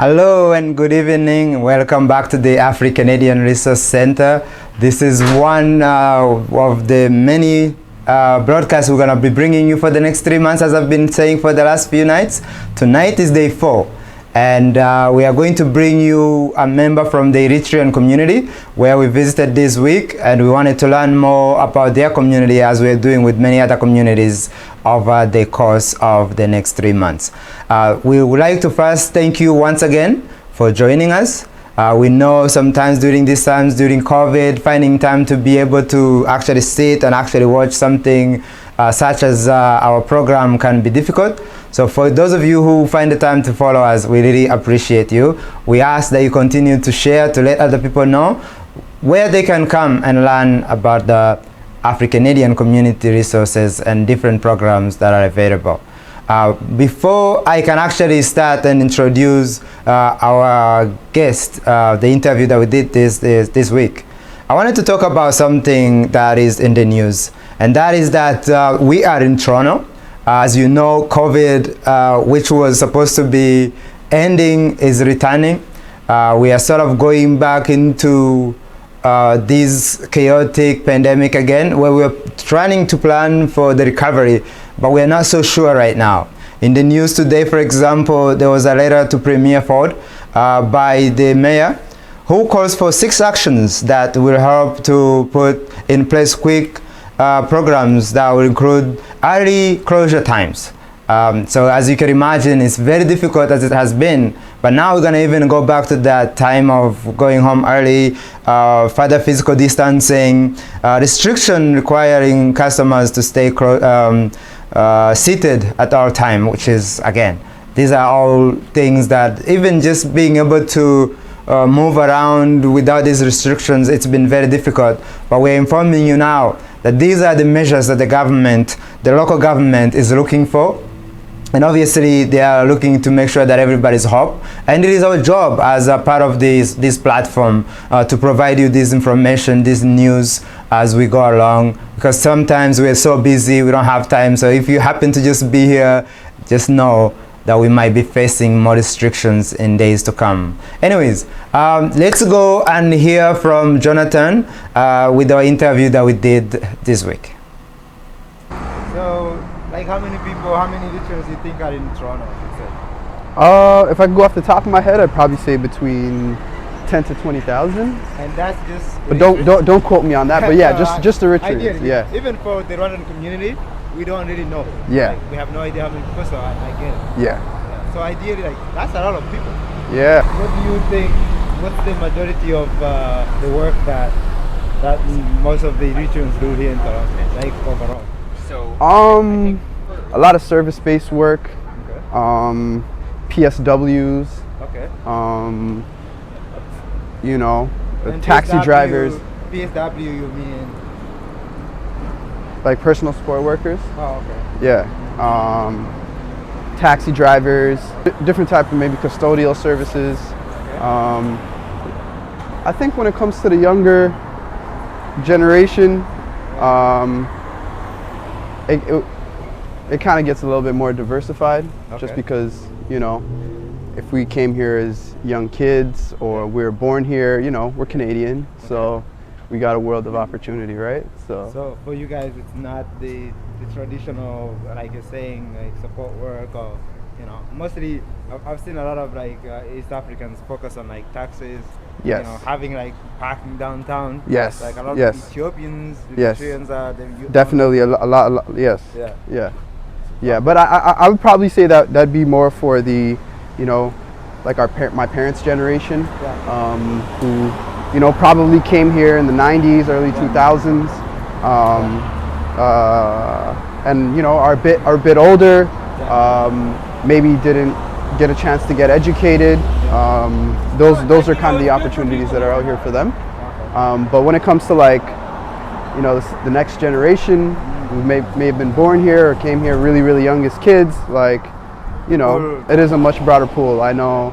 Hello and good evening. Welcome back to the AfriCanadian Resource Center. This is one of the many broadcasts we're going to be bringing you for the next 3 months, as I've been saying for the last few nights. Tonight is day 4. And we are going to bring you a member from the Eritrean community where we visited this week, and we wanted to learn more about their community as we're doing with many other communities over the course of the next 3 months. We would like to first thank you once again for joining us. We know sometimes during these times, during COVID, finding time to be able to actually sit and actually watch something such as our program can be difficult. So for those of you who find the time to follow us, we really appreciate you. We ask that you continue to share to let other people know where they can come and learn about the AfriCanadian community resources and different programs that are available. Before I can actually start and introduce our guest, the interview that we did this week, I wanted to talk about something that is in the news, and that is that we are in Toronto. As you know, COVID, which was supposed to be ending, is returning. We are sort of going back into this chaotic pandemic again, where we're trying to plan for the recovery, but we're not so sure right now. In the news today, for example, there was a letter to Premier Ford by the mayor, who calls for 6 actions that will help to put in place quick programs that will include early closure times. So as you can imagine, it's very difficult as it has been, but now we're going to even go back to that time of going home early, further physical distancing, restriction requiring customers to stay seated at all time, which is, again, these are all things that even just being able to move around without these restrictions, it's been very difficult. But we're informing you now that these are the measures that the government, the local government, is looking for. And obviously they are looking to make sure that everybody's hope. And it is our job as a part of this platform to provide you this information, this news as we go along. Because sometimes we're so busy, we don't have time. So if you happen to just be here, just know that we might be facing more restrictions in days to come. Anyways, let's go and hear from Jonathan with our interview that we did this week. So, like, how many Eritreans do you think are in Toronto? If I could go off the top of my head, I'd probably say between 10 to 20,000. And that's just. But don't quote me on that. But yeah, just the Eritreans. Yeah. Even for the Rwandan community, we don't really know. Yeah. Like, we have no idea how many people, so I get it. Yeah. So ideally, like, that's a lot of people. Yeah. What do you think? What's the majority of the work that most of the Eritreans do here in Toronto, like overall? So a lot of service-based work. Okay. PSWs. Okay. You know, and taxi drivers. PSW, you mean? Like personal support workers. Oh, okay. Yeah. Taxi drivers, different type of maybe custodial services. Okay. I think when it comes to the younger generation, it kind of gets a little bit more diversified. Okay. Just because, you know, if we came here as young kids or we were born here, you know, we're Canadian, okay. So we got a world of opportunity, right? So for you guys, it's not the traditional, like you're saying, like support work, or, you know, mostly I've seen a lot of like East Africans focus on like taxes. Yes. You know, having like parking downtown. Yes. Like a lot yes. of Ethiopians, yes. Eritreans are definitely a lot. Yes. Yeah. Yeah. Yeah. But I would probably say that that'd be more for the, you know, like my parents' generation, yeah. Who, you know, probably came here in the 90s, early 2000s, and you know are a bit older, maybe didn't get a chance to get educated. Those are kind of the opportunities that are out here for them. But when it comes to, like, you know, the next generation who may have been born here or came here really young as kids, like, you know, it is a much broader pool. I know,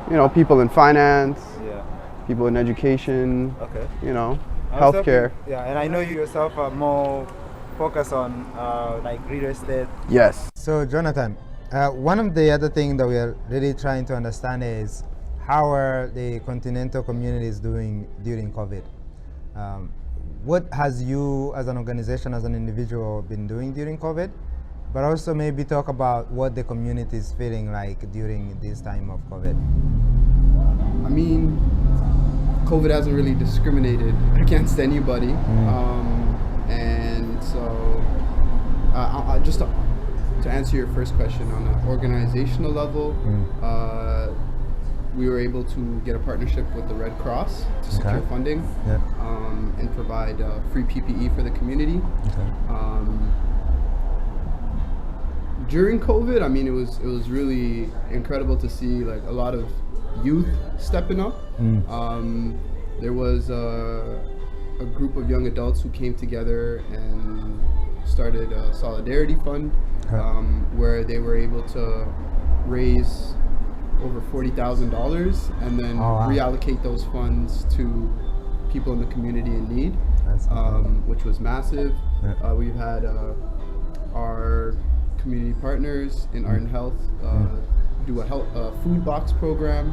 you know, people in finance, yeah. People in education, okay. You know, healthcare. Yeah, and I know you yourself are more focused on like real estate. Yes. So Jonathan, One of the other things that we are really trying to understand is how are the continental communities doing during COVID? Um, what has you as an organization, as an individual, been doing during COVID? But also maybe talk about what the community is feeling like during this time of COVID. I mean, COVID hasn't really discriminated against anybody, and so just to answer your first question on an organizational level, we were able to get a partnership with the Red Cross to secure funding and provide free PPE for the community. During COVID, I mean, it was really incredible to see like a lot of youth stepping up. There was a group of young adults who came together and started a solidarity fund where they were able to raise over $40,000 and then reallocate those funds to people in the community in need, which was massive. We've had our community partners in Art and Health do a food box program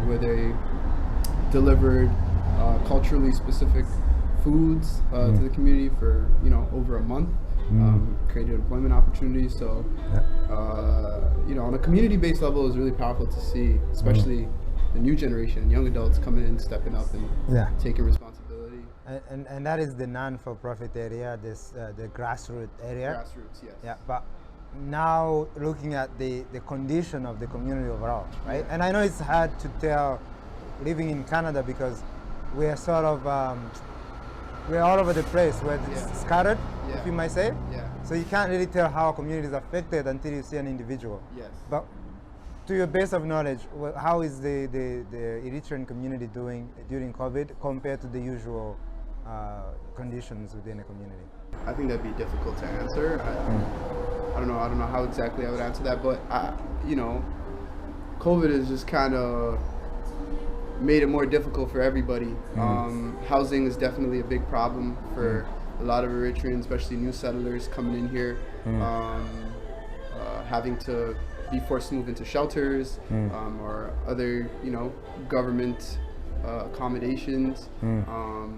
where they delivered culturally specific foods to the community for over a month. Created employment opportunities. So on a community-based level, it was really powerful to see, especially the new generation, young adults coming in, stepping up, and taking responsibility. And that is the non-for-profit area, the grassroots area. Grassroots, yes. Yeah, but now looking at the condition of the community overall, right? And I know it's hard to tell living in Canada because we are sort of we're all over the place. We're scattered, if you might say. So you can't really tell how a community is affected until you see an individual. But to your base of knowledge, how is the Eritrean community doing during COVID compared to the usual conditions within a community? I think that'd be difficult to answer. I don't know how exactly I would answer that, but COVID has just kind of made it more difficult for everybody. Housing is definitely a big problem for a lot of Eritreans, especially new settlers coming in here, having to be forced to move into shelters or other, government accommodations. A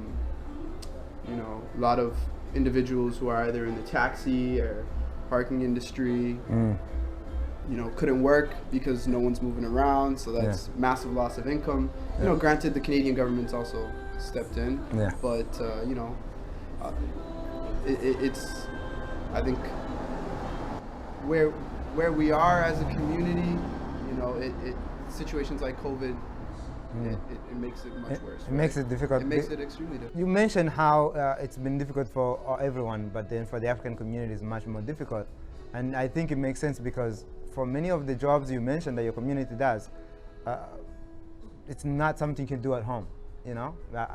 lot of individuals who are either in the taxi or parking industry, couldn't work because no one's moving around, so that's massive loss of income. Granted, the Canadian government's also stepped in, but it's I think where we are as a community, situations like COVID, it makes it much worse. It makes it difficult. It makes it extremely difficult. You mentioned how it's been difficult for everyone, but then for the African community it's much more difficult. And I think it makes sense because for many of the jobs you mentioned that your community does, it's not something you can do at home.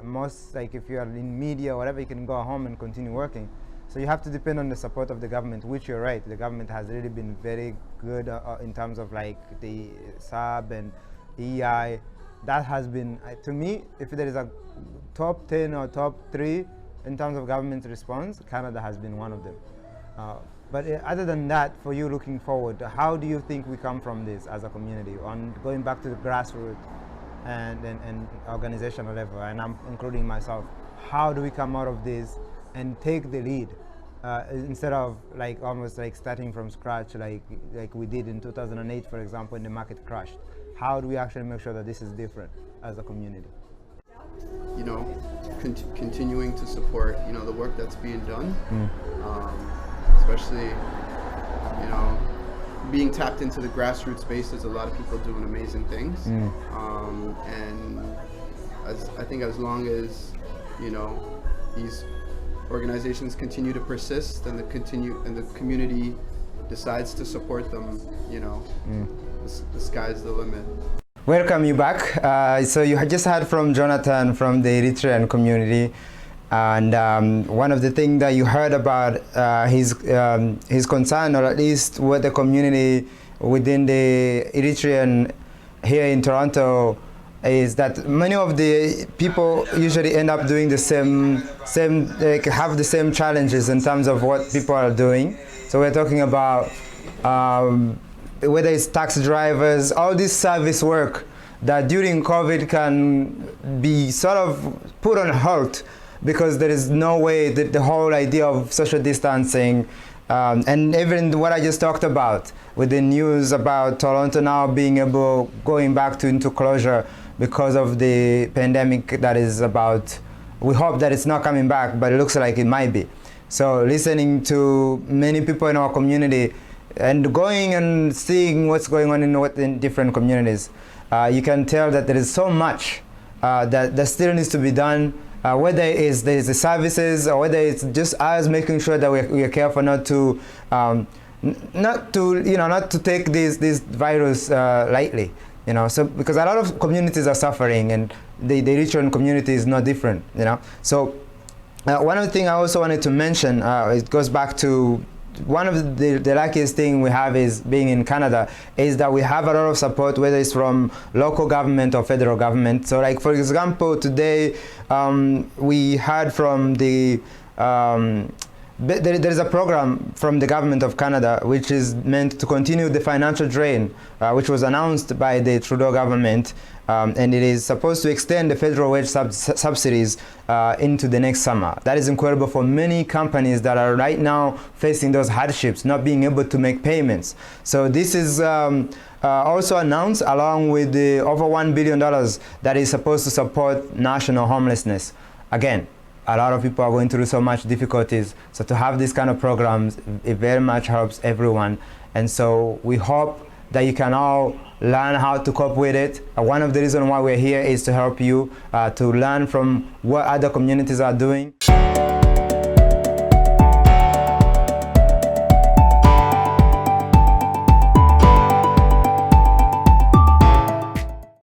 Most, like if you are in media or whatever, you can go home and continue working. So you have to depend on the support of the government, which you're right. The government has really been very good in terms of like the SAB and EI. That has been, to me, if there is a top 10 or top 3 in terms of government response, Canada has been one of them. But other than that, for you looking forward, how do you think we come from this as a community on going back to the grassroots and organizational level, and I'm including myself? How do we come out of this and take the lead instead of like almost like starting from scratch like we did in 2008, for example, when the market crashed? How do we actually make sure that this is different as a community? Continuing to support, the work that's being done, especially, being tapped into the grassroots space. There's a lot of people doing amazing things, and I think as long as these organizations continue to persist and the community decides to support them, the sky's the limit. Welcome you back. So you just heard from Jonathan from the Eritrean community, and one of the things that you heard about his concern, or at least what the community within the Eritrean here in Toronto, is that many of the people usually end up doing the same like have the same challenges in terms of what people are doing. So we're talking about whether it's taxi drivers, all this service work that during COVID can be sort of put on halt because there is no way that the whole idea of social distancing and even what I just talked about with the news about Toronto now being able going back into closure because of the pandemic that is about. We hope that it's not coming back, but it looks like it might be. So listening to many people in our community and going and seeing what's going on in different communities, you can tell that there is so much that still needs to be done, whether there's the services or whether it's just us making sure that we are careful not to take this virus lightly. So because a lot of communities are suffering, and the Eritrean community is no different. So one of the things I also wanted to mention, it goes back to one of the luckiest thing we have is being in Canada, is that we have a lot of support, whether it's from local government or federal government. So like, for example, today we heard from the there is a program from the government of Canada which is meant to continue the financial drain, which was announced by the Trudeau government, and it is supposed to extend the federal wage subsidies into the next summer. That is incredible for many companies that are right now facing those hardships, not being able to make payments. So this is also announced along with the over $1 billion that is supposed to support national homelessness. Again, a lot of people are going through so much difficulties, so to have these kind of programs, it very much helps everyone. And so we hope that you can all learn how to cope with it. One of the reasons why we're here is to help you to learn from what other communities are doing.